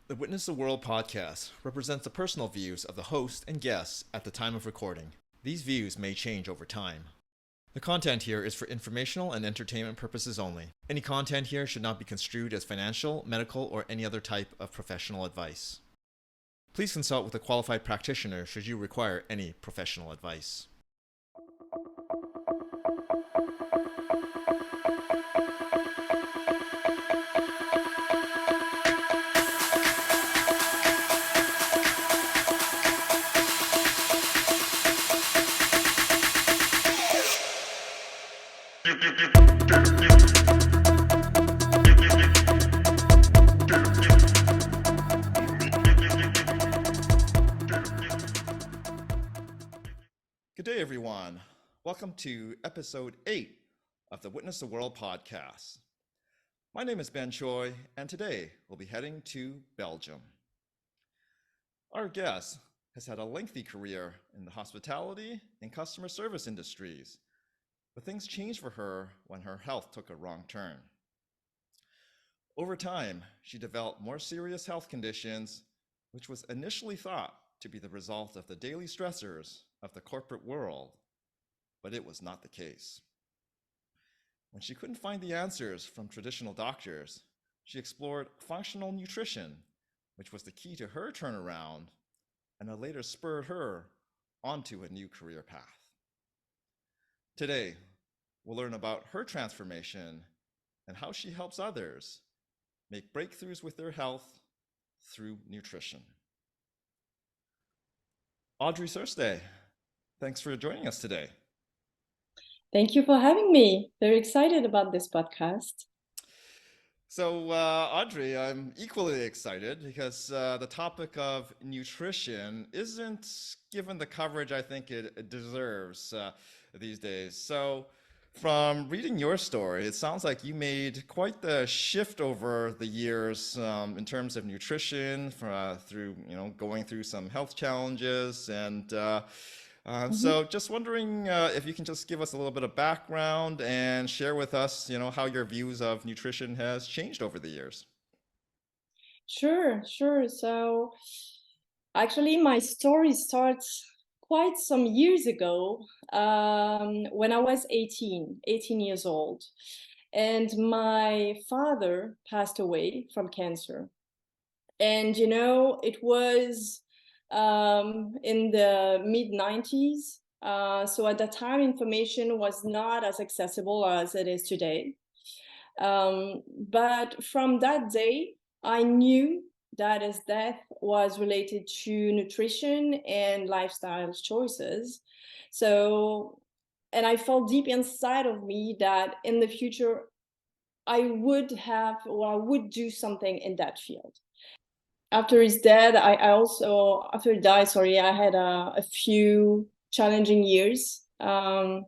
The Witness the World podcast represents the personal views of the host and guests at the time of recording. These views may change over time. The content here is for informational and entertainment purposes only. Any content here should not be construed as financial, medical, or any other type of professional advice. Please consult with a qualified practitioner should you require any professional advice. Good day, everyone. Welcome to episode 8 of the Witness the World podcast. My name is Ben Choi, and today we'll be heading to Belgium. Our guest has had a lengthy career in the hospitality and customer service industries, but things changed for her when her health took a wrong turn. Over time, she developed more serious health conditions, which was initially thought to be the result of the daily stressors of the corporate world, but it was not the case. When she couldn't find the answers from traditional doctors, she explored functional nutrition, which was the key to her turnaround, and it later spurred her onto a new career path. Today, we'll learn about her transformation and how she helps others make breakthroughs with their health through nutrition. Audrey Serste, thanks for joining us today. Thank you for having me. Very excited about this podcast. So, Audrey, I'm equally excited because the topic of nutrition isn't given the coverage I think it deserves these days. So, from reading your story, it sounds like you made quite the shift over the years in terms of nutrition through, going through some health challenges. And so just wondering if you can just give us a little bit of background and share with us, how your views of nutrition has changed over the years. Sure. So actually, my story starts quite some years ago when I was 18 years old. And my father passed away from cancer. And, it was in the mid-90s. So at that time, information was not as accessible as it is today. But from that day, I knew that his death was related to nutrition and lifestyle choices. So, and I felt deep inside of me that in the future, I would do something in that field. After his death, after he died, sorry, I had a few challenging years. And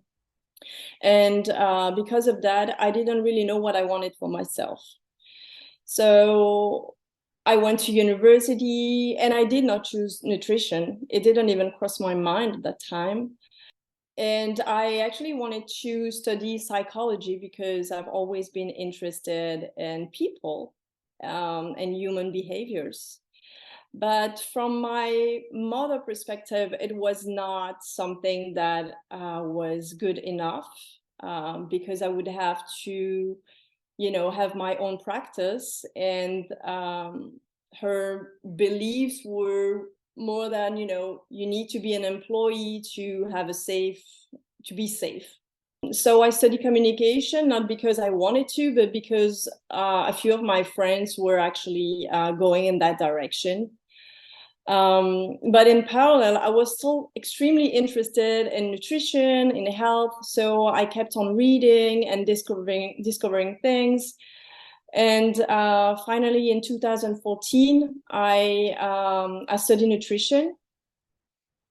because of that, I didn't really know what I wanted for myself. So I went to university and I did not choose nutrition. It didn't even cross my mind at that time. And I actually wanted to study psychology because I've always been interested in people and human behaviors. But from my mother perspective, it was not something that was good enough because I would have to, have my own practice. And her beliefs were more than, you need to be an employee to be safe. So I studied communication, not because I wanted to, but because a few of my friends were actually going in that direction. But in parallel, I was still extremely interested in nutrition, in health. So I kept on reading and discovering things. And finally, in 2014, I studied nutrition.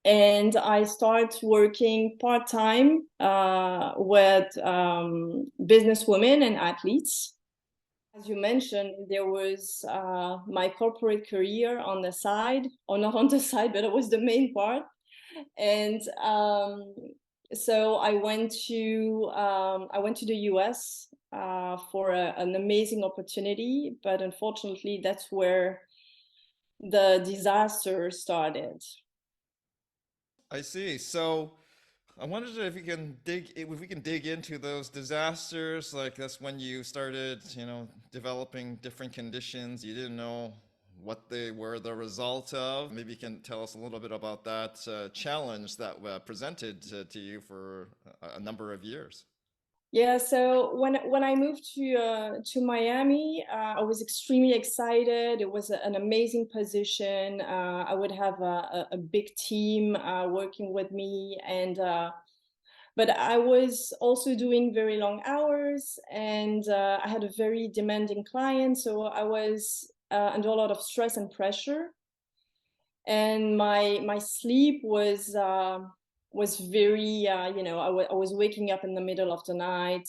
And I started working part-time with businesswomen and athletes. As you mentioned, there was my corporate career on the side, or not on the side, but it was the main part. And so I went to the US for an amazing opportunity, but unfortunately, that's where the disaster started. I see. So I wondered if we can dig into those disasters. Like that's when you started, developing different conditions. You didn't know what they were the result of. Maybe you can tell us a little bit about that challenge that presented to you for a number of years. Yeah, so when I moved to Miami, I was extremely excited. It was an amazing position. I would have a big team working with me, and but I was also doing very long hours, and I had a very demanding client, so I was under a lot of stress and pressure, and my sleep was very I was waking up in the middle of the night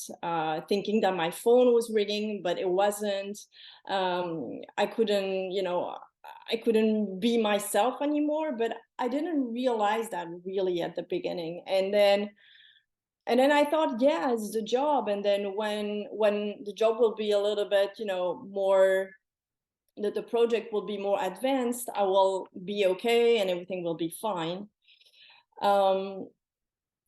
thinking that my phone was ringing, but it wasn't. I couldn't, I couldn't be myself anymore, but I didn't realize that really at the beginning. And then I thought, yeah, it's the job. And then when the job will be a little bit, more, that the project will be more advanced, I will be okay and everything will be fine. Um,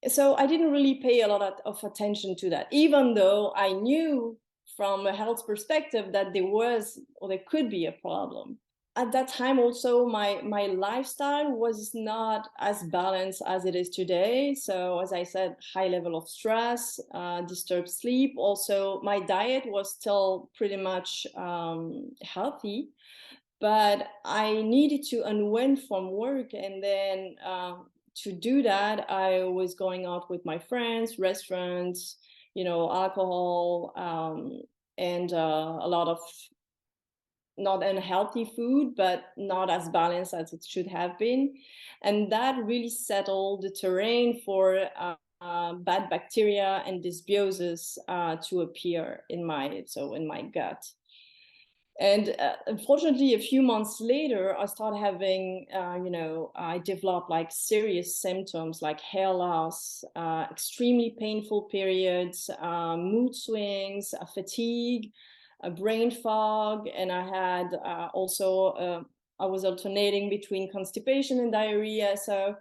so I didn't really pay a lot of attention to that, even though I knew from a health perspective that there was, or there could be, a problem. At that time also, my lifestyle was not as balanced as it is today. So as I said, high level of stress, disturbed sleep. Also, my diet was still pretty much healthy, but I needed to unwind from work. And then to do that, I was going out with my friends, restaurants, alcohol, and a lot of not unhealthy food, but not as balanced as it should have been. And that really settled the terrain for bad bacteria and dysbiosis to appear in my gut. And unfortunately, a few months later, I started having, I developed like serious symptoms like hair loss, extremely painful periods, mood swings, fatigue, brain fog. And I had also, I was alternating between constipation and diarrhea. So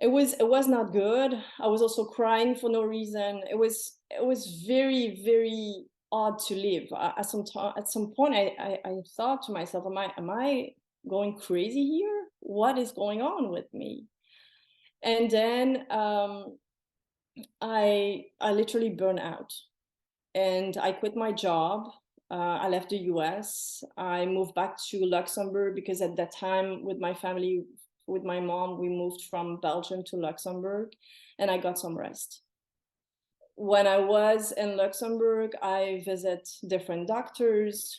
it was not good. I was also crying for no reason. It was very, very odd to live. At some point, I thought to myself, am I going crazy here? What is going on with me? And then I literally burned out, and I quit my job. I left the US. I moved back to Luxembourg because at that time, with my family, with my mom, we moved from Belgium to Luxembourg, and I got some rest. When I was in Luxembourg, I visit different doctors,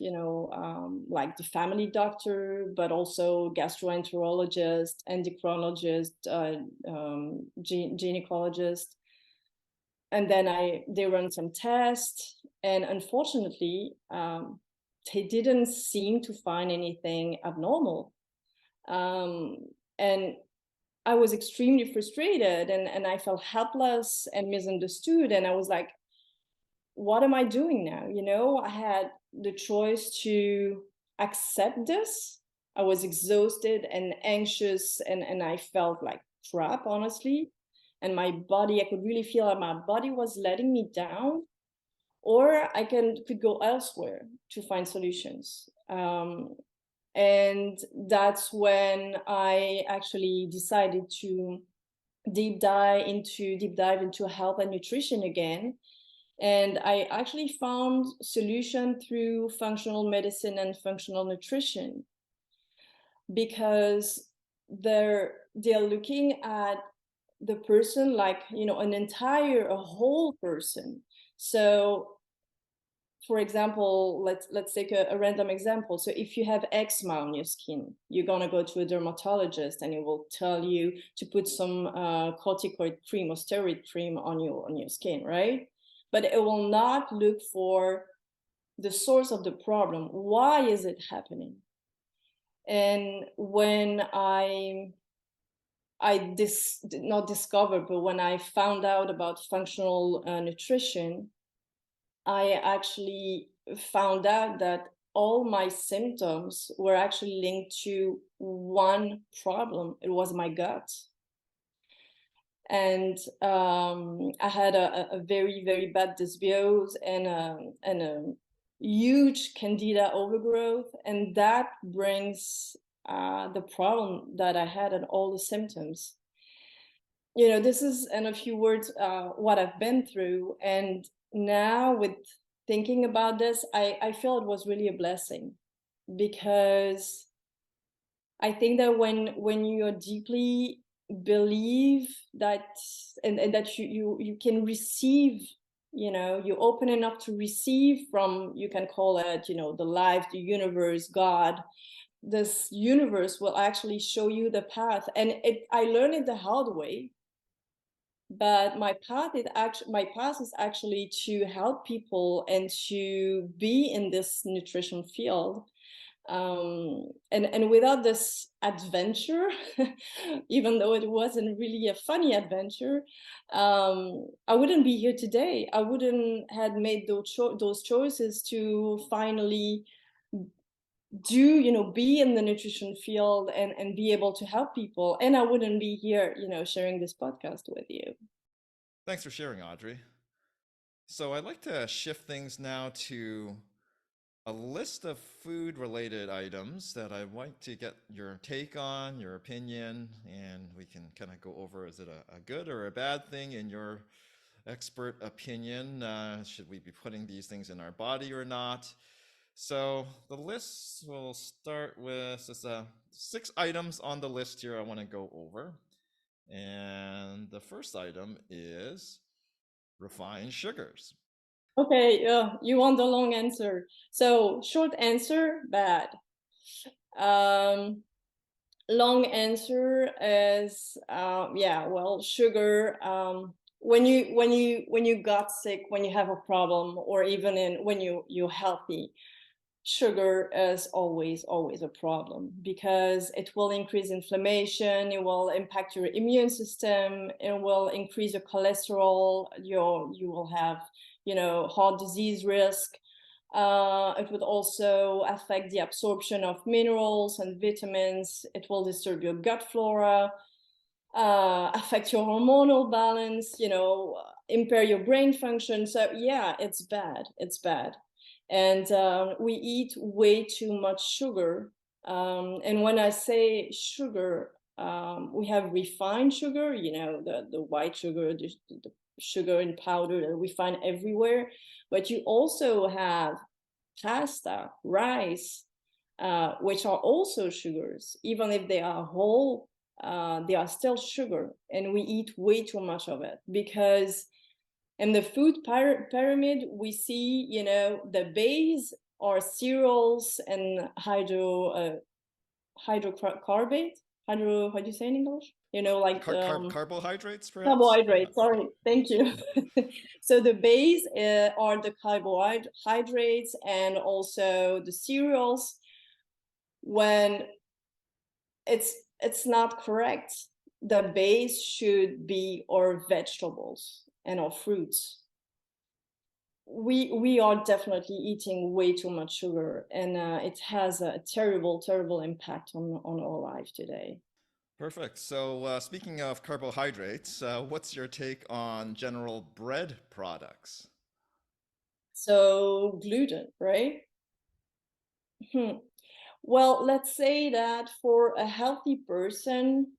like the family doctor, but also gastroenterologist, endocrinologist, gynecologist. And then they run some tests, and unfortunately, they didn't seem to find anything abnormal. And I was extremely frustrated, and I felt helpless and misunderstood. And I was like, what am I doing now? I had the choice to accept this. I was exhausted and anxious, and I felt like crap, honestly. And my body, I could really feel that my body was letting me down, or I could go elsewhere to find solutions. And that's when I actually decided to deep dive into health and nutrition again. And I actually found solution through functional medicine and functional nutrition, because they're looking at the person like, a whole person. So for example, let's take a random example. So if you have eczema on your skin, you're gonna go to a dermatologist, and he will tell you to put some corticoid cream or steroid cream on your skin, right? But it will not look for the source of the problem. Why is it happening? And when did not discover, but when I found out about functional nutrition, I actually found out that all my symptoms were actually linked to one problem. It was my gut. And I had a very, very bad dysbiose and a huge candida overgrowth. And that brings the problem that I had and all the symptoms. You know, this is, in a few words, what I've been through. And now with thinking about this, I feel it was really a blessing, because I think that when you deeply believe that, and that you can receive, you know, you're open enough to receive from, you can call it, you know, the life, the universe, God, this universe will actually show you the path. And I learned it the hard way, but my path is actually to help people and to be in this nutrition field. And without this adventure, even though it wasn't really a funny adventure, I wouldn't be here today. I wouldn't have made those choices to finally do, you know, be in the nutrition field and be able to help people. And I wouldn't be here, you know, sharing this podcast with you. Thanks for sharing, Audrey. So I'd like to shift things now to a list of food-related items that I'd like to get your take on, your opinion, and we can kind of go over, is it a good or a bad thing in your expert opinion? Should we be putting these things in our body or not? So the list will start with, there's 6 items on the list here I want to go over. And the first item is refined sugars. Okay, you want the long answer. So short answer, bad. Long answer is, yeah, well, sugar. When you got sick, when you have a problem, or even when you're healthy, sugar is always a problem, because it will increase inflammation, it will impact your immune system, it will increase your cholesterol, you will have, you know, heart disease risk. It would also affect the absorption of minerals and vitamins. It will disturb your gut flora, affect your hormonal balance, you know, impair your brain function. So yeah, it's bad. It's bad. And we eat way too much sugar. And when I say sugar, we have refined sugar, you know, the white sugar, the sugar in powder that we find everywhere. But you also have pasta, rice, which are also sugars. Even if they are whole, they are still sugar. And we eat way too much of it, because in the food pyramid, we see, you know, the base are cereals and hydrocarbate. How do you say in English? You know, like Carbohydrates, perhaps? carbohydrates. Sorry, thank you. So the base are the carbohydrates and also the cereals. When it's not correct, the base should be our vegetables and our fruits. We are definitely eating way too much sugar, and it has a terrible impact on our life today. Perfect. So speaking of carbohydrates, what's your take on general bread products? So gluten, right? Well, let's say that for a healthy person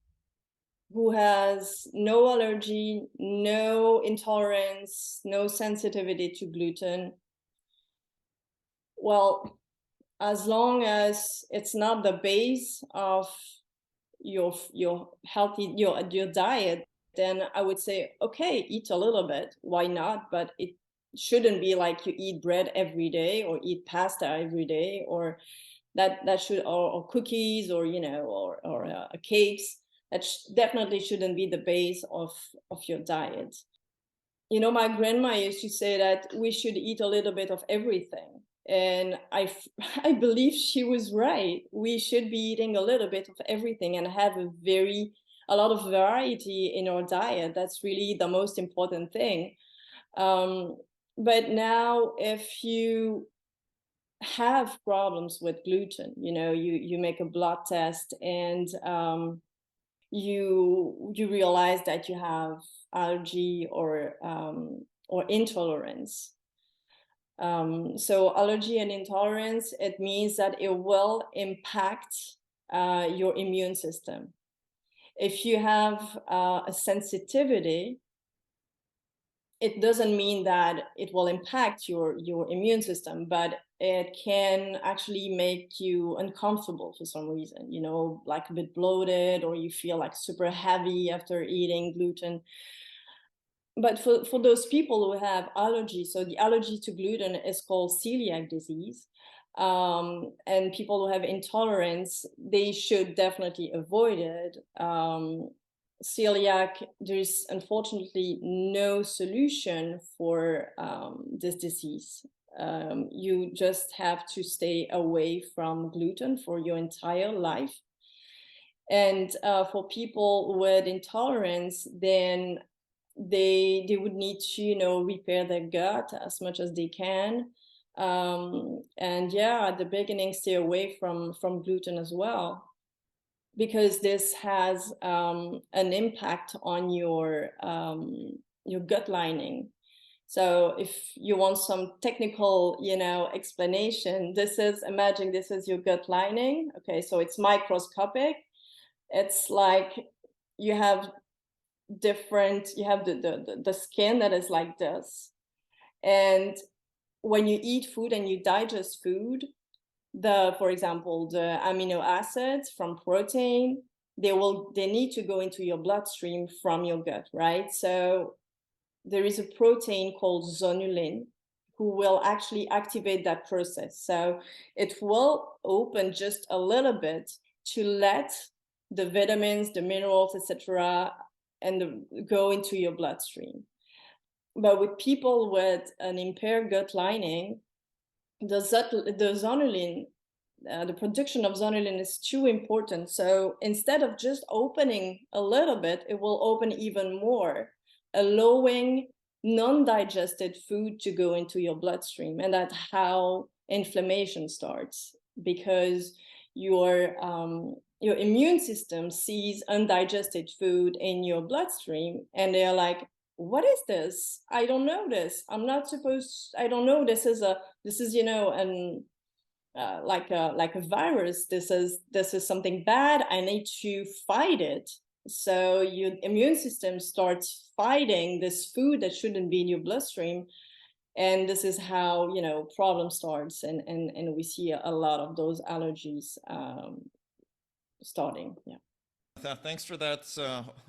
who has no allergy, no intolerance, no sensitivity to gluten, well, as long as it's not the base of your healthy your diet, then I would say, okay, eat a little bit, why not? But it shouldn't be like you eat bread every day or eat pasta every day, or that should, or cookies, or you know, or cakes. That definitely shouldn't be the base of your diet. You know, my grandma used to say that we should eat a little bit of everything. And I believe she was right. We should be eating a little bit of everything and have a lot of variety in our diet. That's really the most important thing. But now, if you have problems with gluten. You make a blood test, and you realize that you have allergy or intolerance. So allergy and intolerance, it means that it will impact your immune system. If you have a sensitivity, it doesn't mean that it will impact your immune system, but it can actually make you uncomfortable for some reason, like a bit bloated, or you feel like super heavy after eating gluten. But for those people who have allergies, so the allergy to gluten is called celiac disease. And people who have intolerance, they should definitely avoid it. Celiac, there's unfortunately no solution for this disease. You just have to stay away from gluten for your entire life. And for people with intolerance, then they would need to repair their gut as much as they can. And yeah, at the beginning, stay away from gluten as well, because this has an impact on your gut lining. So if you want some technical explanation, imagine this is your gut lining. Okay, so it's microscopic. It's like you have the skin that is like this, and when you eat food and you digest food, for example, the amino acids from protein, they need to go into your bloodstream from your gut, right? So there is a protein called zonulin who will actually activate that process. So it will open just a little bit to let the vitamins, the minerals, etc., and go into your bloodstream. But with people with an impaired gut lining, the zonulin, the production of zonulin is too important. So instead of just opening a little bit, it will open even more, allowing non-digested food to go into your bloodstream. And that's how inflammation starts, because your immune system sees undigested food in your bloodstream, and they're like, what is this? I don't know this. I don't know. This is like a virus. This is something bad. I need to fight it. So your immune system starts fighting this food that shouldn't be in your bloodstream, and this is how problem starts, and we see a lot of those allergies starting. Yeah. Thanks for that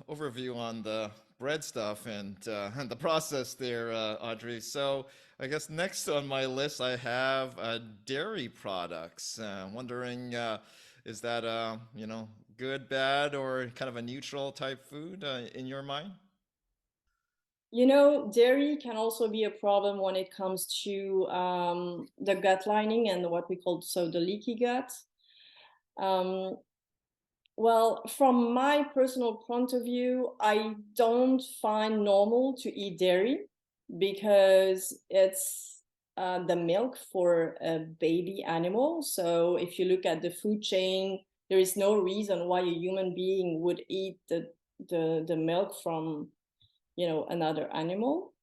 overview on the bread stuff and and the process there, Audrey. So I guess next on my list I have dairy products. Wondering, is that good, bad, or kind of a neutral type food in your mind? Dairy can also be a problem when it comes to the gut lining and what we call the leaky gut. Um, Well, from my personal point of view, I don't find normal to eat dairy, because it's the milk for a baby animal. So if you look at the food chain, there is no reason why a human being would eat the milk from another animal.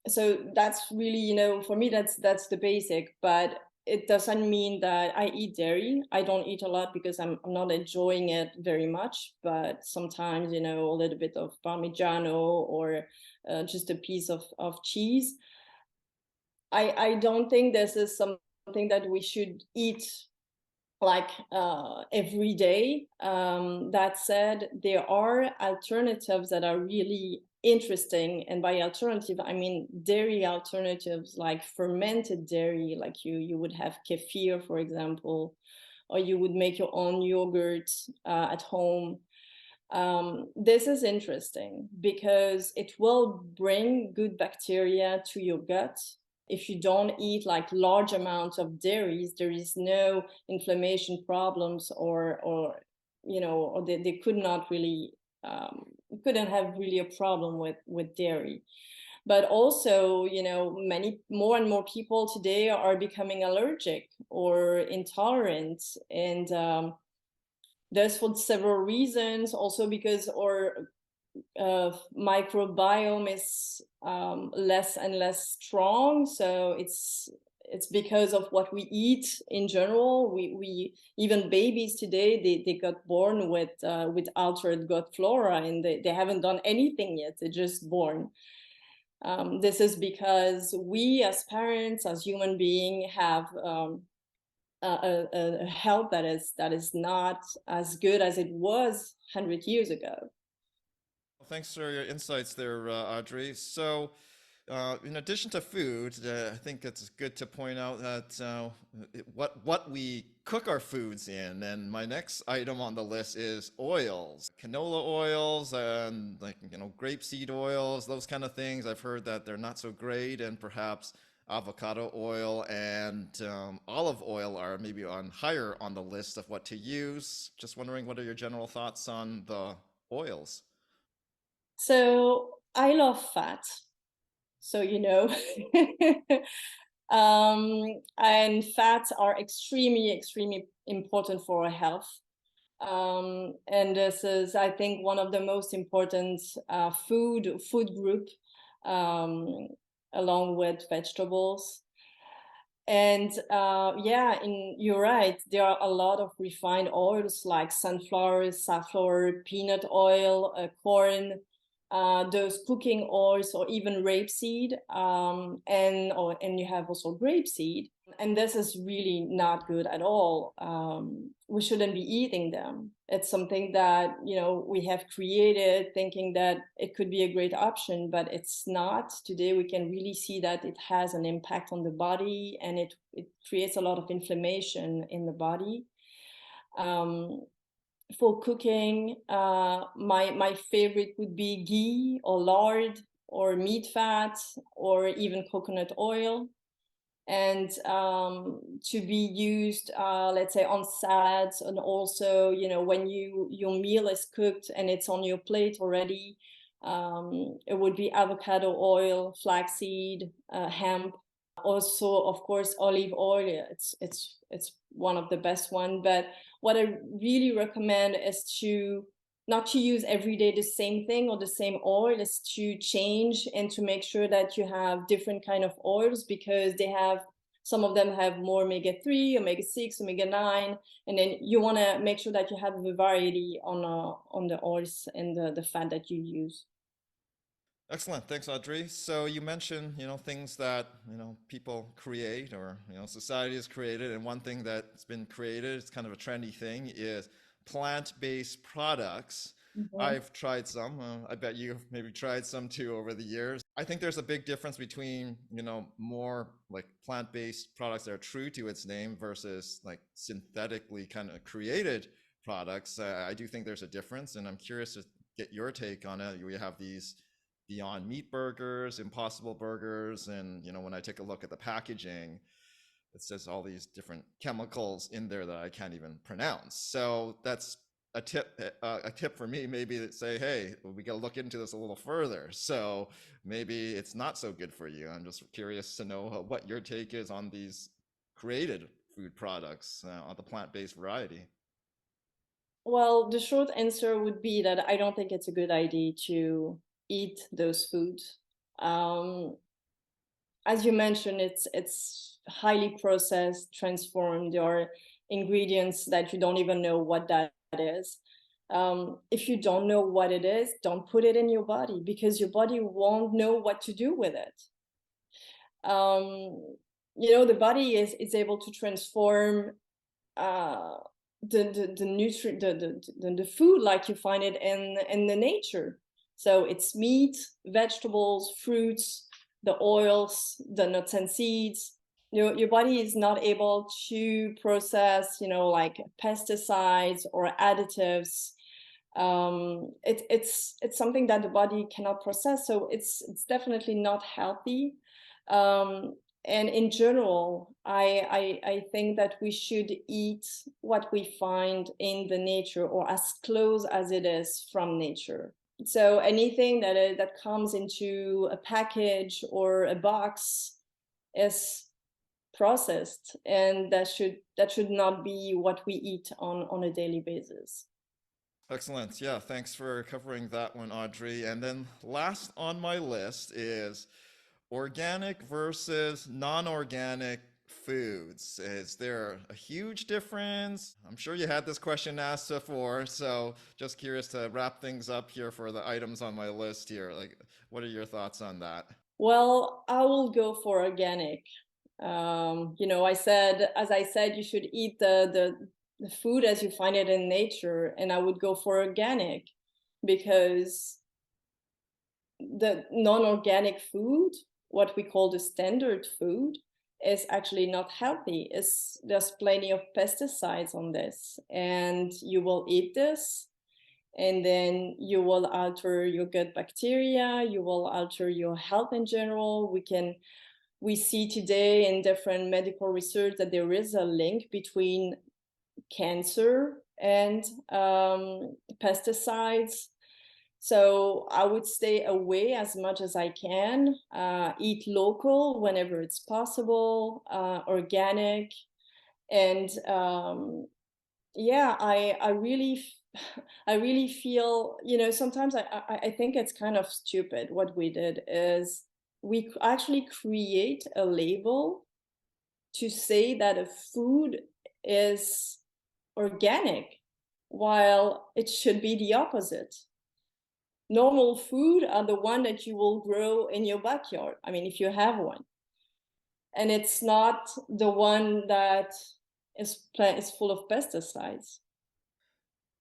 So that's really, for me, that's the basic. But it doesn't mean that I eat dairy. I don't eat a lot because I'm not enjoying it very much, but sometimes a little bit of parmigiano, or just a piece of cheese. I don't think this is something that we should eat like every day. That said, there are alternatives that are really interesting, and by alternative I mean dairy alternatives, like fermented dairy, like you would have kefir, for example, or you would make your own yogurt at home. This is interesting because it will bring good bacteria to your gut. If you don't eat like large amounts of dairies, there is no inflammation problems, or they could not really couldn't have really a problem with dairy. But also, many more and more people today are becoming allergic or intolerant, and there's for several reasons. Also because our microbiome is less and less strong, so it's because of what we eat in general. We even babies today, they got born with altered gut flora, and they haven't done anything yet. They're just born. This is because we as parents, as human beings, have a health that is not as good as it was 100 years ago. Well, thanks for your insights there, Audrey. So, in addition to food, I think it's good to point out that what we cook our foods in. And my next item on the list is oils, canola oils, and grapeseed oils, those kind of things. I've heard that they're not so great, and perhaps avocado oil and olive oil are maybe on higher on the list of what to use. Just wondering, what are your general thoughts on the oils? So I love fat. So, and fats are extremely, extremely important for our health. And this is, I think, one of the most important food group, um, along with vegetables. And yeah, you're right. There are a lot of refined oils like sunflower, safflower, peanut oil, corn, those cooking oils, or even rapeseed, and you have also grapeseed. And this is really not good at all. We shouldn't be eating them. It's something that we have created thinking that it could be a great option, but it's not. Today we can really see that it has an impact on the body, and it creates a lot of inflammation in the body. For cooking, my favorite would be ghee or lard or meat fat or even coconut oil, and to be used, let's say, on salads, and also when your meal is cooked and it's on your plate already. It would be avocado oil, flaxseed, hemp, also of course olive oil. It's one of the best one. But what I really recommend is to not to use every day the same thing or the same oil, is to change and to make sure that you have different kind of oils, because some of them have more omega-3, omega-6, omega-9, and then you want to make sure that you have a variety on the oils and the fat that you use. Excellent. Thanks, Audrey. So you mentioned, things that, people create, or, society has created. And one thing that's been created, it's kind of a trendy thing, is plant-based products. Mhm. I've tried some. I bet you've maybe tried some too over the years. I think there's a big difference between, more like plant-based products that are true to its name versus like synthetically kind of created products. I do think there's a difference, and I'm curious to get your take on it. We have these Beyond Meat burgers, Impossible burgers, and when I take a look at the packaging, it says all these different chemicals in there that I can't even pronounce. So that's a tip for me, maybe, that say, hey, we got to look into this a little further. So maybe it's not so good for you. I'm just curious to know what your take is on these created food products, on the plant-based variety. Well, the short answer would be that I don't think it's a good idea to eat those foods. Um, as you mentioned, it's highly processed, transformed. There are ingredients that you don't even know what that is. If you don't know what it is, don't put it in your body, because your body won't know what to do with it. The body is able to transform uh, the nutrient, the food, like you find it in the nature. So it's meat, vegetables, fruits, the oils, the nuts and seeds. Your body is not able to process, like pesticides or additives. It's something that the body cannot process, so it's definitely not healthy. Um, and in general, I think that we should eat what we find in the nature, or as close as it is from nature. So anything that comes into a package or a box is processed, and that should not be what we eat on a daily basis. Excellent. Yeah, thanks for covering that one, Audrey. And then last on my list is organic versus non-organic foods. Is there a huge difference? I'm sure you had this question asked before, so just curious to wrap things up here for the items on my list here. Like, what are your thoughts on that? Well, I will go for organic. As I said, you should eat the food as you find it in nature, and I would go for organic because the non-organic food, what we call the standard food, is actually not healthy. There's plenty of pesticides on this, and you will eat this, and then you will alter your gut bacteria, you will alter your health in general. We see today in different medical research that there is a link between cancer and pesticides. So I would stay away as much as I can, eat local whenever it's possible, organic. And yeah, I really, I really feel, sometimes I think it's kind of stupid. What we did is we actually create a label to say that a food is organic, while it should be the opposite. Normal food are the one that you will grow in your backyard. I mean, if you have one. And it's not the one that is full of pesticides.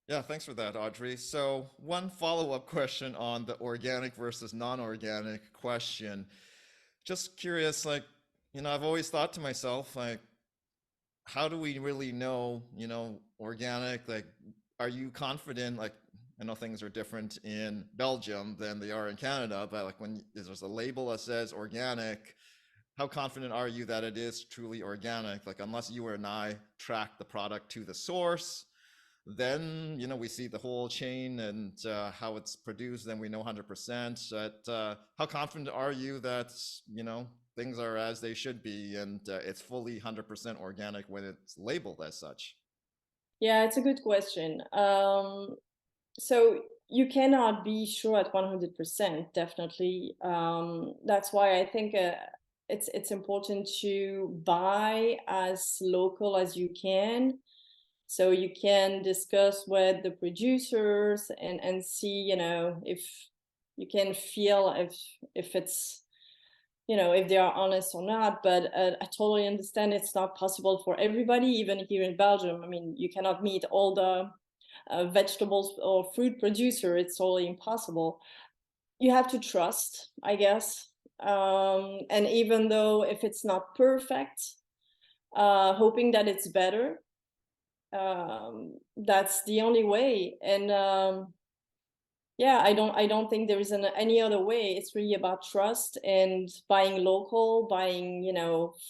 Yeah, thanks for that, Audrey. So, one follow-up question on the organic versus non-organic question. Just curious, like, I've always thought to myself, like, how do we really know, organic? Like, are you confident? Like, I know things are different in Belgium than they are in Canada, but like when there's a label that says organic, how confident are you that it is truly organic? Like, unless you and I track the product to the source, then we see the whole chain and how it's produced, then we know 100%. But how confident are you that things are as they should be, and it's fully 100% organic when it's labeled as such? Yeah, it's a good question. So you cannot be sure at 100%, definitely. That's why I think it's important to buy as local as you can, so you can discuss with the producers and see, if you can feel if it's, if they are honest or not. But I totally understand it's not possible for everybody, even here in Belgium. I mean, you cannot meet all the vegetables or fruit producer. It's totally impossible. You have to trust, I guess. And even though if it's not perfect, hoping that it's better, that's the only way. And yeah, I don't think there is any other way. It's really about trust and buying local, buying,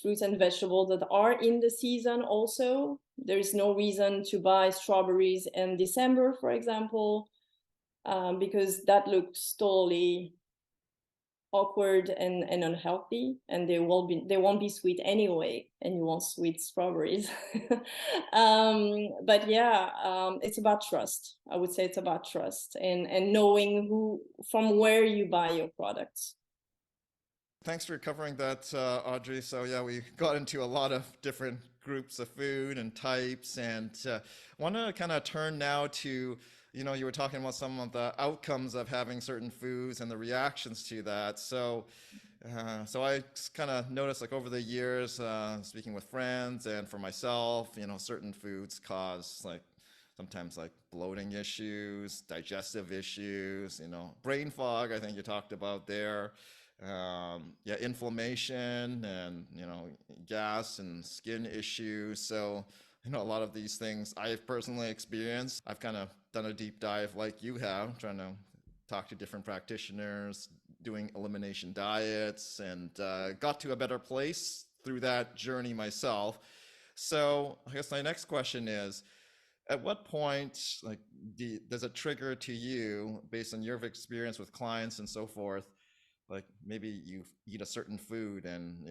fruits and vegetables that are in the season. Also, there is no reason to buy strawberries in December, for example, because that looks totally awkward and unhealthy, and they won't be sweet anyway, and you want sweet strawberries. But yeah, it's about trust. I would say it's about trust and knowing who, from where you buy your products. Thanks for covering that, Audrey. So yeah, we got into a lot of different groups of food and types, and want to kind of turn now to, you were talking about some of the outcomes of having certain foods and the reactions to that. So I kind of noticed, like over the years, speaking with friends and for myself, certain foods cause like sometimes like bloating issues, digestive issues, brain fog. I think you talked about there. Yeah, inflammation and gas and skin issues. So a lot of these things I've personally experienced. I've kind of done a deep dive like you have, trying to talk to different practitioners, doing elimination diets, and got to a better place through that journey myself. So I guess my next question is, at what point, like, does it trigger to you based on your experience with clients and so forth? Like maybe you eat a certain food and,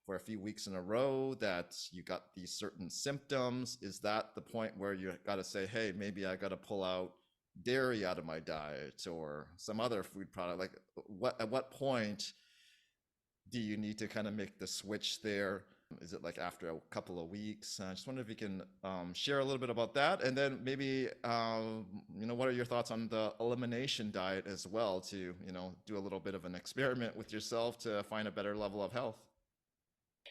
for a few weeks in a row that you got these certain symptoms. Is that the point where you got to say, hey, maybe I got to pull out dairy out of my diet or some other food product? Like at what point do you need to kind of make the switch there? Is it like after a couple of weeks? I just wonder if you can share a little bit about that, and then maybe what are your thoughts on the elimination diet as well to do a little bit of an experiment with yourself to find a better level of health.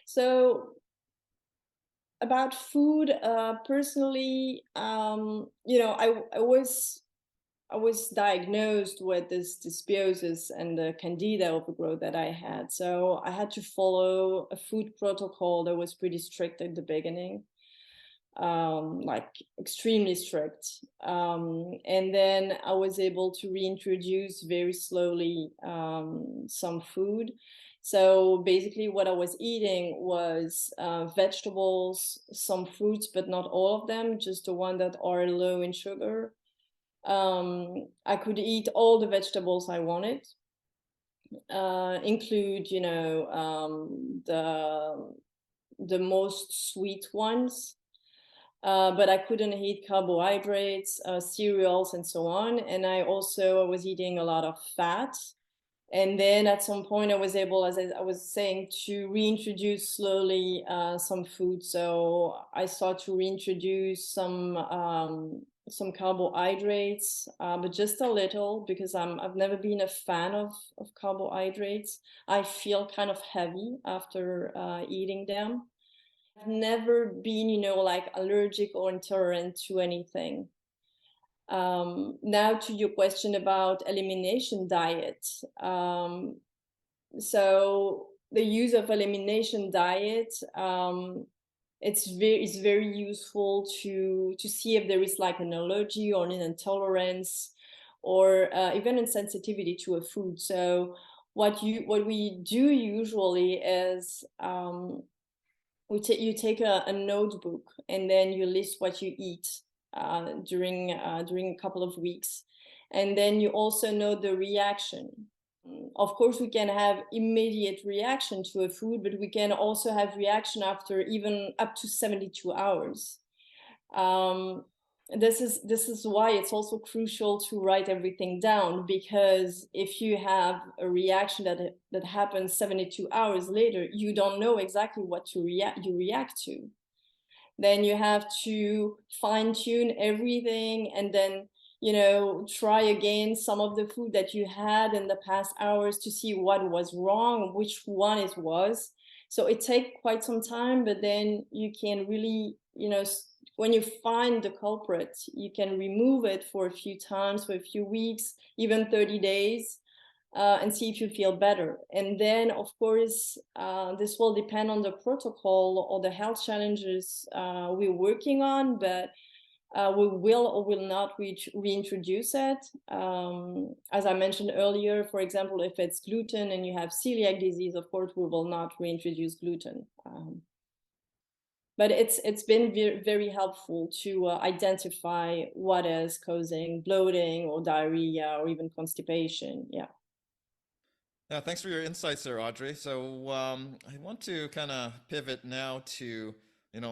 So about food, personally, I was diagnosed with this dysbiosis and the candida overgrowth that I had. So I had to follow a food protocol that was pretty strict at the beginning, like extremely strict. And then I was able to reintroduce very slowly some food. So basically, what I was eating was vegetables, some fruits, but not all of them, just the one that are low in sugar. I could eat all the vegetables I wanted, include, the most sweet ones, but I couldn't eat carbohydrates, cereals, and so on. And I was eating a lot of fat. And then at some point, I was able, as I was saying, to reintroduce slowly some food. So I started to reintroduce some carbohydrates, but just a little, because I've never been a fan of carbohydrates. I feel kind of heavy after eating them. I've never been, like allergic or intolerant to anything. Now to your question about elimination diet. So the use of elimination diet, it's very useful to see if there is like an allergy or an intolerance or even insensitivity to a food. So what we do usually is you take a notebook and then you list what you eat during a couple of weeks, and then you also know the reaction. Of course, we can have immediate reaction to a food, but we can also have reaction after even up to 72 hours. This is why it's also crucial to write everything down, because if you have a reaction that happens 72 hours later, you don't know exactly what you react to. Then you have to fine tune everything, and then try again some of the food that you had in the past hours to see what was wrong, which one it was. So it takes quite some time, but then you can really, when you find the culprit, you can remove it for a few times, for a few weeks, even 30 days, and see if you feel better. And then, of course, this will depend on the protocol or the health challenges we're working on, but we will or will not reintroduce it. As I mentioned earlier, for example, if it's gluten and you have celiac disease, of course, we will not reintroduce gluten. But it's been very helpful to identify what is causing bloating or diarrhea or even constipation. Yeah. Yeah, thanks for your insights there, Audrey. So I want to kind of pivot now to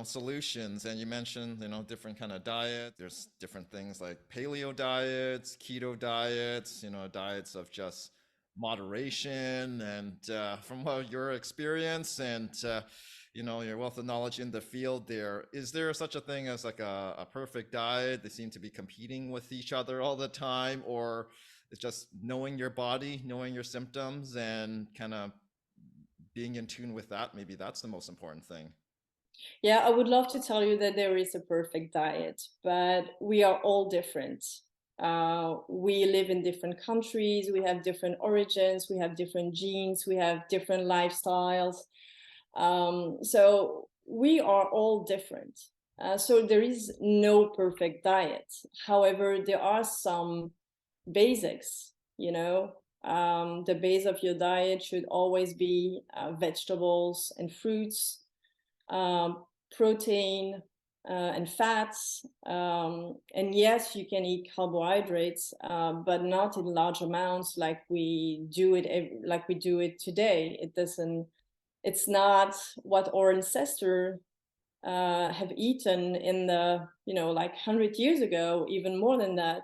solutions. And you mentioned different kind of diet. There's different things like paleo diets, keto diets, diets of just moderation. And from your experience and your wealth of knowledge in the field, is there such a thing as like a perfect diet? They seem to be competing with each other all the time, or it's just knowing your body, knowing your symptoms, and kind of being in tune with that. Maybe that's the most important thing. Yeah, I would love to tell you that there is a perfect diet, but we are all different. We live in different countries, we have different origins, we have different genes, we have different lifestyles. So we are all different. So there is no perfect diet. However, there are some basics. The base of your diet should always be vegetables and fruits, protein, and fats. And yes, you can eat carbohydrates, but not in large amounts like we do it today. It's not what our ancestors have eaten in the, like 100 years ago, even more than that.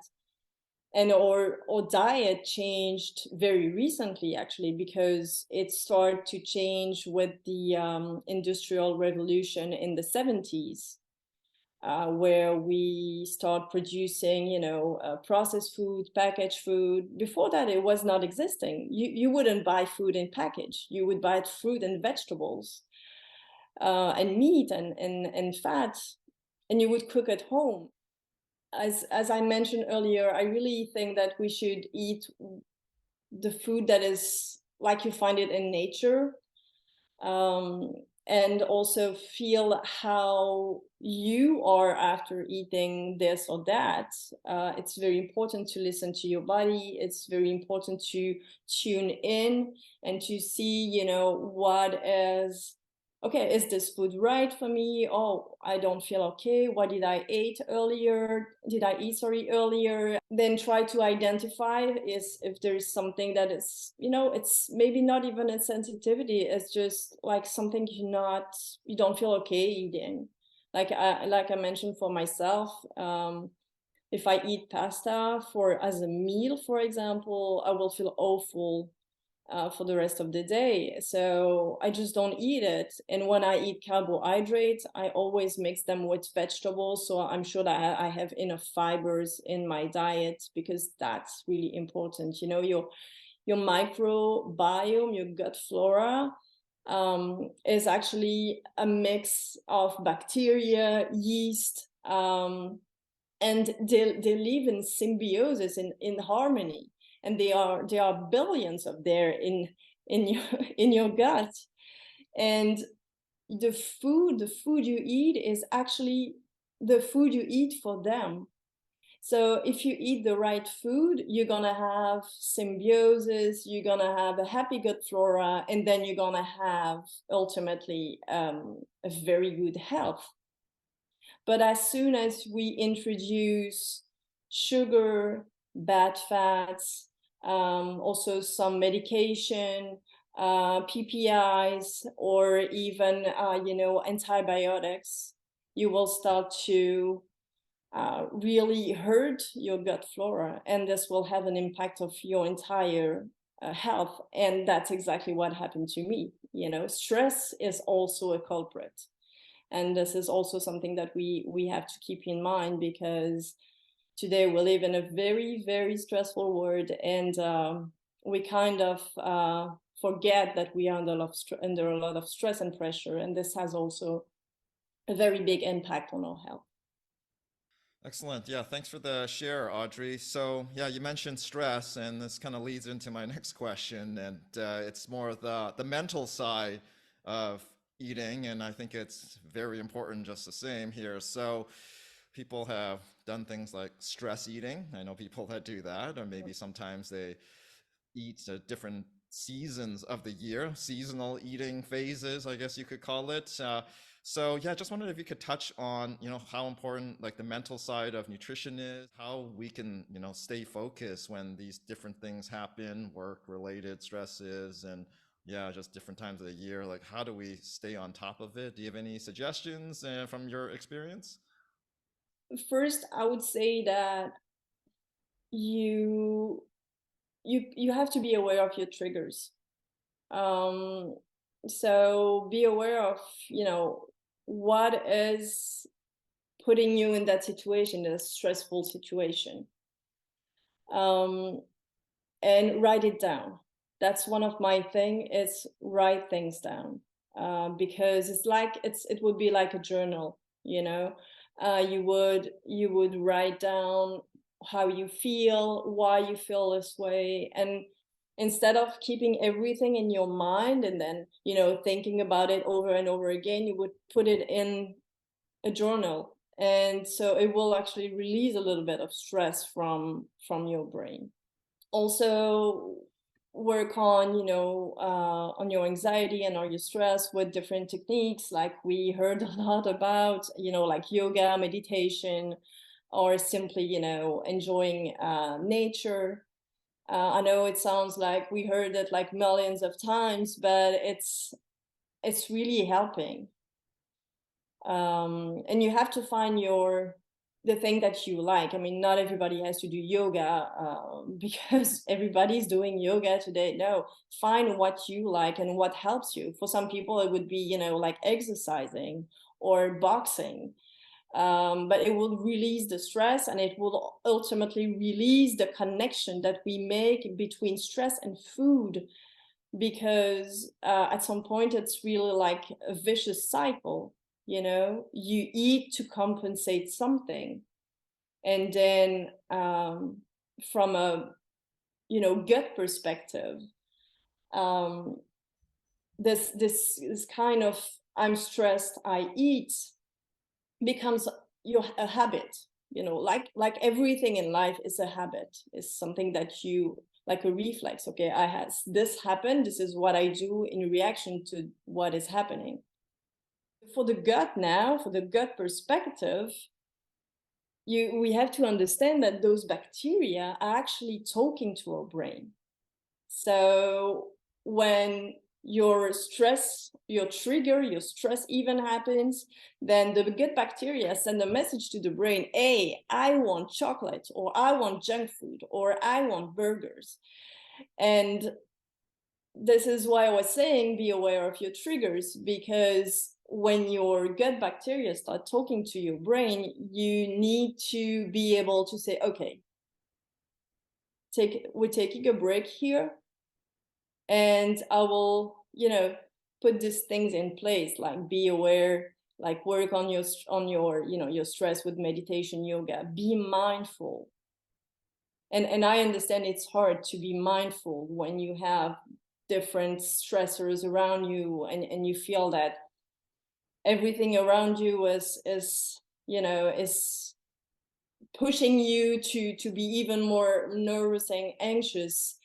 And our diet changed very recently, actually, because it started to change with the industrial revolution in the 70s, where we start producing, processed food, packaged food. Before that, it was not existing. You wouldn't buy food in package. You would buy fruit and vegetables, and meat and fat, and you would cook at home. As I mentioned earlier, I really think that we should eat the food that is like you find it in nature, um, and also feel how you are after eating this or that. It's very important to listen to your body. It's very important to tune in and to see, what is okay. Is this food right for me? Oh, I don't feel okay. What did I eat earlier? Earlier? Then try to identify if there is something that is, it's maybe not even a sensitivity. It's just like something you don't feel okay eating. Like I mentioned for myself, if I eat pasta as a meal, for example, I will feel awful for the rest of the day. So I just don't eat it. And when I eat carbohydrates, I always mix them with vegetables. So I'm sure that I have enough fibers in my diet, because that's really important. Your microbiome, your gut flora, is actually a mix of bacteria, yeast, and they live in symbiosis, in harmony, and there are billions of there in your in your gut. And the food you eat is actually the food you eat for them. So if you eat the right food, you're gonna have symbiosis, you're gonna have a happy gut flora, and then you're gonna have ultimately a very good health. But as soon as we introduce sugar, bad fats, also some medication, PPIs, or even antibiotics, you will start to really hurt your gut flora, and this will have an impact of your entire health. And that's exactly what happened to me. Stress is also a culprit. And this is also something that we have to keep in mind, because today we live in a very, very stressful world, and we kind of forget that we are under a lot of stress and pressure, and this has also a very big impact on our health. Excellent. Yeah, thanks for the share, Audrey. So, yeah, you mentioned stress, and this kind of leads into my next question, and it's more the mental side of eating, and I think it's very important just the same here. So, people have done things like stress eating. I know people that do that, or maybe sometimes they eat at different seasons of the year, seasonal eating phases, I guess you could call it. So yeah, just wondered if you could touch on, how important like the mental side of nutrition is, how we can, stay focused when these different things happen, work-related stresses, and yeah, just different times of the year. Like, how do we stay on top of it? Do you have any suggestions from your experience? First, I would say that you you have to be aware of your triggers. Um, so be aware of, what is putting you in that situation, a stressful situation. Um, and write it down. That's one of my thing, is write things down. Because it would be like a journal, you would write down how you feel, why you feel this way, and instead of keeping everything in your mind and then thinking about it over and over again, you would put it in a journal, and so it will actually release a little bit of stress from your brain. Also, work on, on your anxiety and on your stress with different techniques, like we heard a lot about, like yoga, meditation, or simply, enjoying nature. I know it sounds like we heard it like millions of times, but it's really helping. And you have to find the thing that you like. I mean, not everybody has to do yoga because everybody's doing yoga today. No, find what you like and what helps you. For some people, it would be, like exercising or boxing. But it will release the stress, and it will ultimately release the connection that we make between stress and food, because at some point it's really like a vicious cycle. You eat to compensate something, and then from a gut perspective, um, this is kind of, I'm stressed, I eat, becomes a habit. Like everything in life is a habit, is something that you, like a reflex. Okay, I has this happened, this is what I do in reaction to what is happening. For the gut now, for the gut perspective, we have to understand that those bacteria are actually talking to our brain. So when your stress, your trigger, your stress even happens, then the gut bacteria send a message to the brain: hey, I want chocolate, or I want junk food, or I want burgers. And this is why I was saying be aware of your triggers, because when your gut bacteria start talking to your brain, you need to be able to say, okay, we're taking a break here, and I will, put these things in place, like be aware, like work on your your stress with meditation, yoga, be mindful. And I understand it's hard to be mindful when you have different stressors around you, and you feel that everything around you is pushing you to be even more nervous and anxious.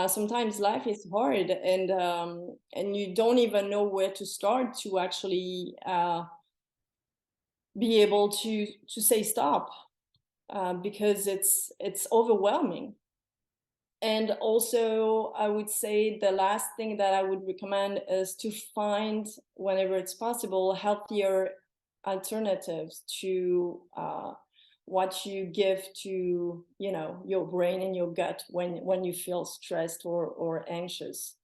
Sometimes life is hard, and you don't even know where to start to actually be able to say stop, because it's overwhelming. And also, I would say the last thing that I would recommend is to find, whenever it's possible, healthier alternatives to what you give to your brain and your gut when you feel stressed or anxious.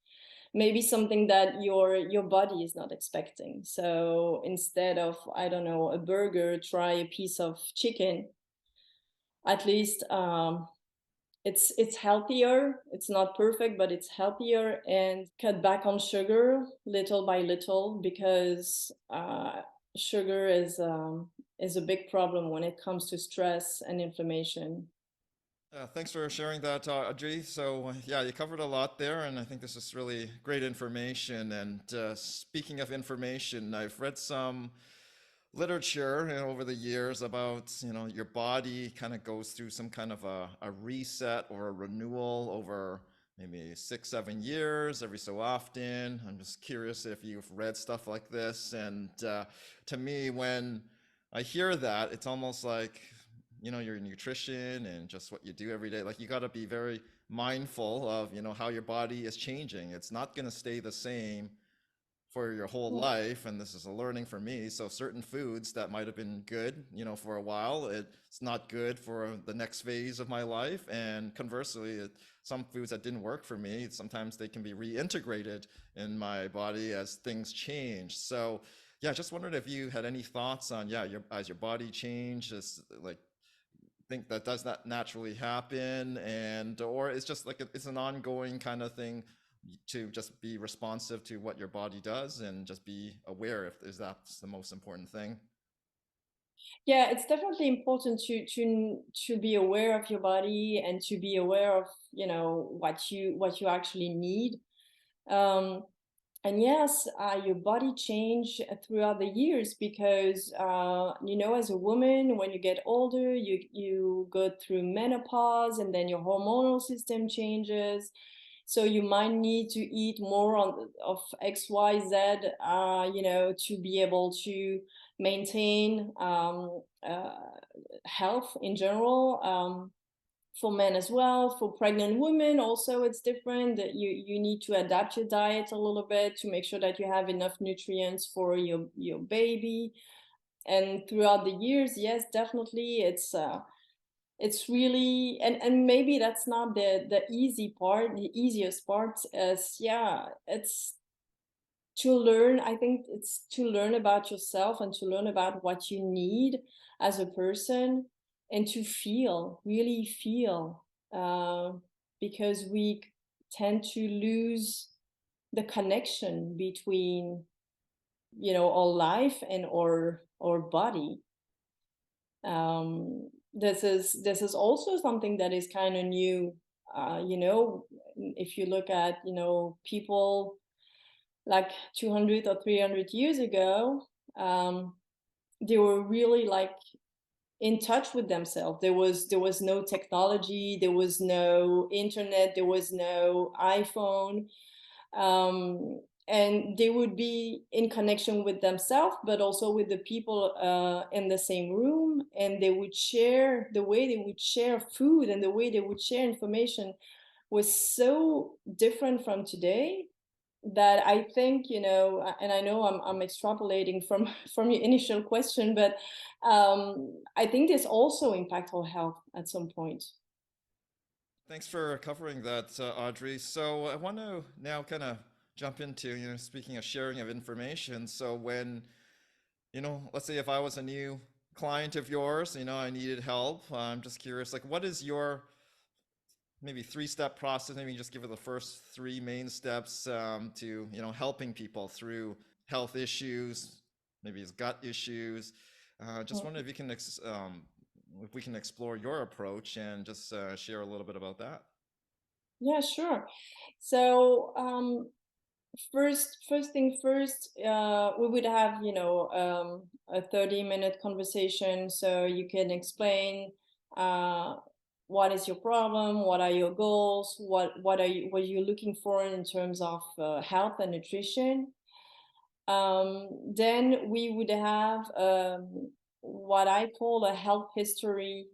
Maybe something that your body is not expecting. So instead of, I don't know, a burger, try a piece of chicken. At least it's healthier. It's not perfect, but it's healthier. And cut back on sugar little by little, because sugar is a big problem when it comes to stress and inflammation. Thanks for sharing that, Audrey. So, yeah, you covered a lot there, and I think this is really great information. And speaking of information, I've read some literature, over the years about, your body kind of goes through some kind of a reset or a renewal over maybe 6, 7 years every so often. I'm just curious if you've read stuff like this. And to me, when I hear that, it's almost like, your nutrition and just what you do every day. Like, you got to be very mindful of, how your body is changing. It's not going to stay the same for your whole life, and this is a learning for me. So certain foods that might have been good, for a while, it's not good for the next phase of my life. And conversely, some foods that didn't work for me, sometimes they can be reintegrated in my body as things change. So yeah, just wondered if you had any thoughts on, yeah, as your body changes, like, think that does that naturally happen, and or it's just like it's an ongoing kind of thing to just be responsive to what your body does and just be aware if is that's the most important thing. Yeah, it's definitely important to be aware of your body, and to be aware of what you actually need. um and yes, your body change throughout the years, because as a woman, when you get older, you go through menopause, and then your hormonal system changes. So you might need to eat more of XYZ, to be able to maintain health in general. For men as well, for pregnant women also it's different, that you need to adapt your diet a little bit to make sure that you have enough nutrients for your baby. And throughout the years, yes, definitely it's really, and maybe that's not the easy part. The easiest part is, yeah, it's to learn. I think it's to learn about yourself and to learn about what you need as a person, and to feel, really feel, uh, because we tend to lose the connection between, our life and our body. This is also something that is kind of new. If you look at, people like 200 or 300 years ago, they were really like in touch with themselves. There was no technology, there was no internet, there was no iPhone, and they would be in connection with themselves, but also with the people in the same room, and they would share. The way they would share food and the way they would share information was so different from today, that I think, and I know I'm extrapolating from from your initial question, but I think this also impact our health at some point. Thanks for covering that, Audrey. So I want to now kind of jump into, speaking of sharing of information. So when, let's say if I was a new client of yours, I needed help. I'm just curious, like, what is your maybe three-step process? Maybe you just give it the first three main steps to, helping people through health issues, maybe it's gut issues. Just wondering if you can if we can explore your approach and just share a little bit about that. Yeah, sure. So first thing first, we would have, a 30-minute conversation, so you can explain uh, what is your problem, what are your goals, what are you looking for in terms of health and nutrition. Then we would have what I call a health history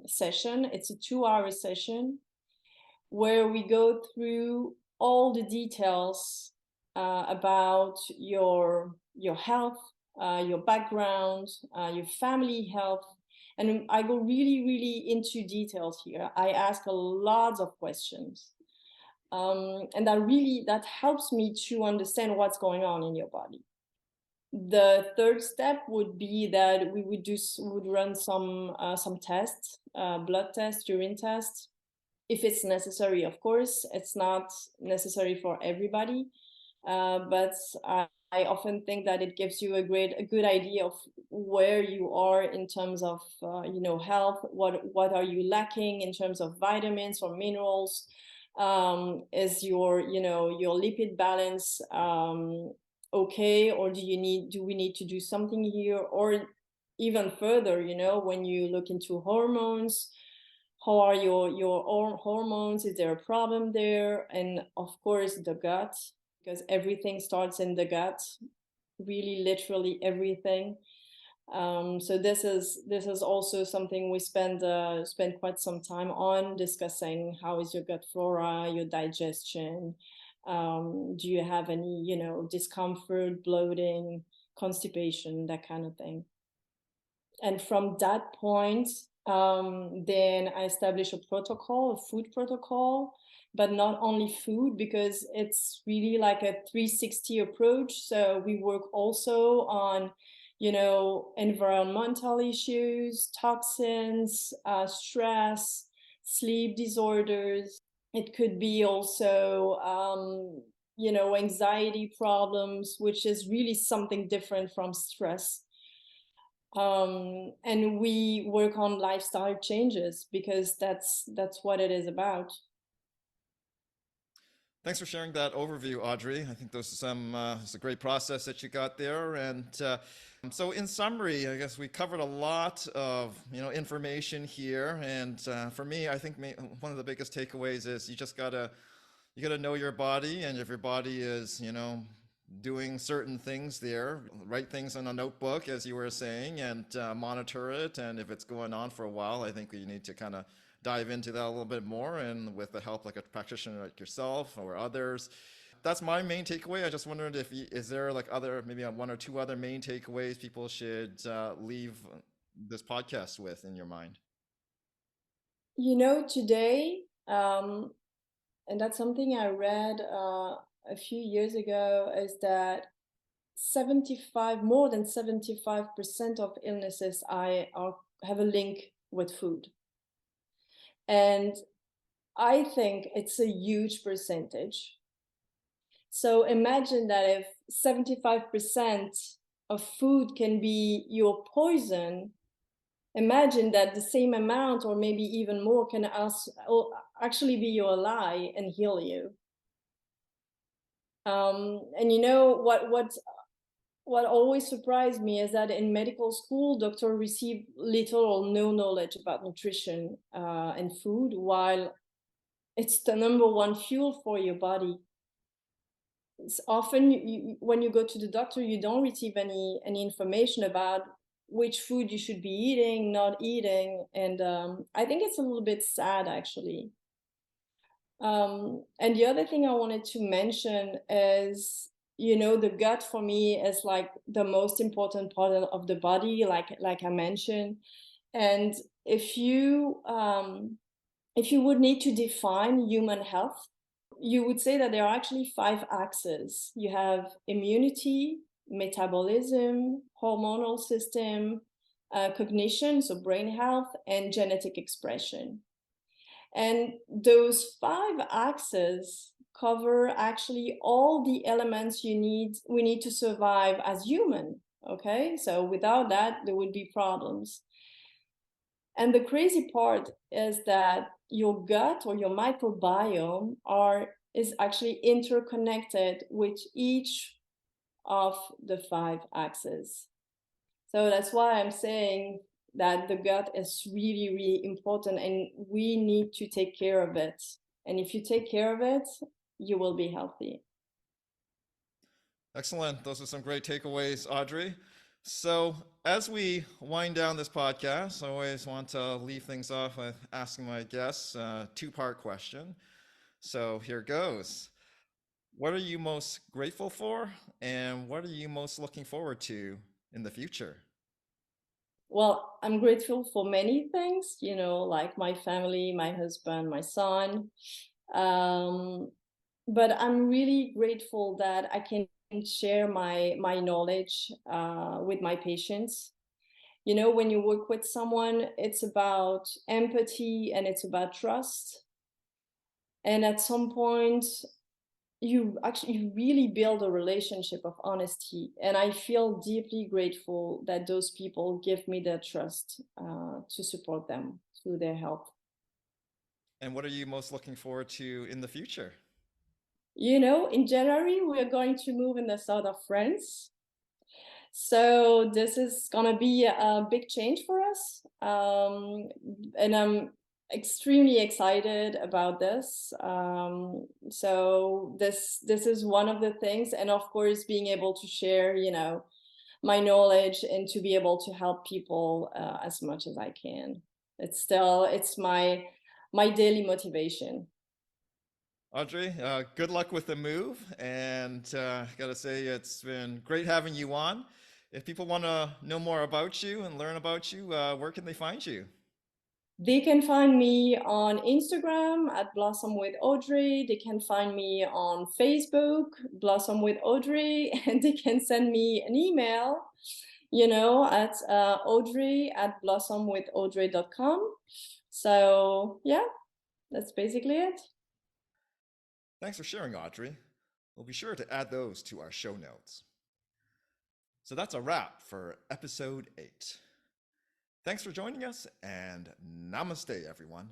session. It's a 2-hour session where we go through all the details about your health, your background, your family health, and I go really, really into details here. I ask a lot of questions, and that helps me to understand what's going on in your body. The third step would be that we would run some tests, blood tests, urine tests, if it's necessary. Of course, it's not necessary for everybody, but I often think that it gives you a good idea of where you are in terms of health. What are you lacking in terms of vitamins or minerals? Is your lipid balance okay, or do we need to do something here? Or even further, when you look into hormones, how are your own hormones? Is there a problem there? And of course the gut, because everything starts in the gut, really literally everything. So this is also something we spend quite some time on discussing. How is your gut flora, your digestion? Do you have any discomfort, bloating, constipation, that kind of thing? And from that point, then I establish a protocol, a food protocol, but not only food, because it's really like a 360 approach. So we work also on, environmental issues, toxins, stress, sleep disorders. It could be also, anxiety problems, which is really something different from stress. And we work on lifestyle changes, because that's what it is about. Thanks for sharing that overview, Audrey. I think those it's a great process that you got there. And so, in summary, I guess we covered a lot of information here. And for me, I think one of the biggest takeaways is you just gotta you got to know your body, and if your body is, doing certain things there, write things in a notebook, as you were saying, and monitor it. And if it's going on for a while, I think you need to kind of dive into that a little bit more, and with the help like a practitioner like yourself or others. That's my main takeaway. I just wondered if is there like other, maybe one or two other main takeaways people should leave this podcast with in your mind? Today, and that's something I read a few years ago, is that more than 75% of illnesses have a link with food. And I think it's a huge percentage. So imagine that if 75% of food can be your poison, imagine that the same amount or maybe even more can actually be your ally and heal you. And what always surprised me is that in medical school, doctors receive little or no knowledge about nutrition and food, while it's the number one fuel for your body. It's often when you go to the doctor, you don't receive any information about which food you should be eating, not eating. And I think it's a little bit sad, actually. And the other thing I wanted to mention is, the gut for me is like the most important part of the body, like I mentioned. And if you would need to define human health, you would say that there are actually 5 axes. You have immunity, metabolism, hormonal system, cognition, so brain health, and genetic expression. And those 5 axes cover actually all the elements we need to survive as human. Okay, so without that, there would be problems. And the crazy part is that your gut or your microbiome is actually interconnected with each of the 5 axes. So that's why I'm saying that the gut is really, really important, and we need to take care of it. And if you take care of it, you will be healthy. Excellent. Those are some great takeaways, Audrey. So, as we wind down this podcast, I always want to leave things off with asking my guests a 2-part question. So, here goes. What are you most grateful for, and what are you most looking forward to in the future? Well, I'm grateful for many things, like my family, my husband, my son. But I'm really grateful that I can share my knowledge with my patients. When you work with someone, it's about empathy and it's about trust. And at some point, you really build a relationship of honesty. And I feel deeply grateful that those people give me the trust to support them through their health. And what are you most looking forward to in the future? In January, we're going to move in the south of France. So this is going to be a big change for us. And I'm extremely excited about this. So this is one of the things. And of course, being able to share, my knowledge and to be able to help people as much as I can. It's my daily motivation. Audrey, good luck with the move, and gotta say it's been great having you on. If people want to know more about you and learn about you, where can they find you? They can find me on Instagram at Blossom with Audrey. They can find me on Facebook, Blossom with Audrey, and they can send me an email, at audrey@blossomwithaudrey.com. So yeah, that's basically it. Thanks for sharing, Audrey. We'll be sure to add those to our show notes. So that's a wrap for episode 8. Thanks for joining us, and namaste, everyone.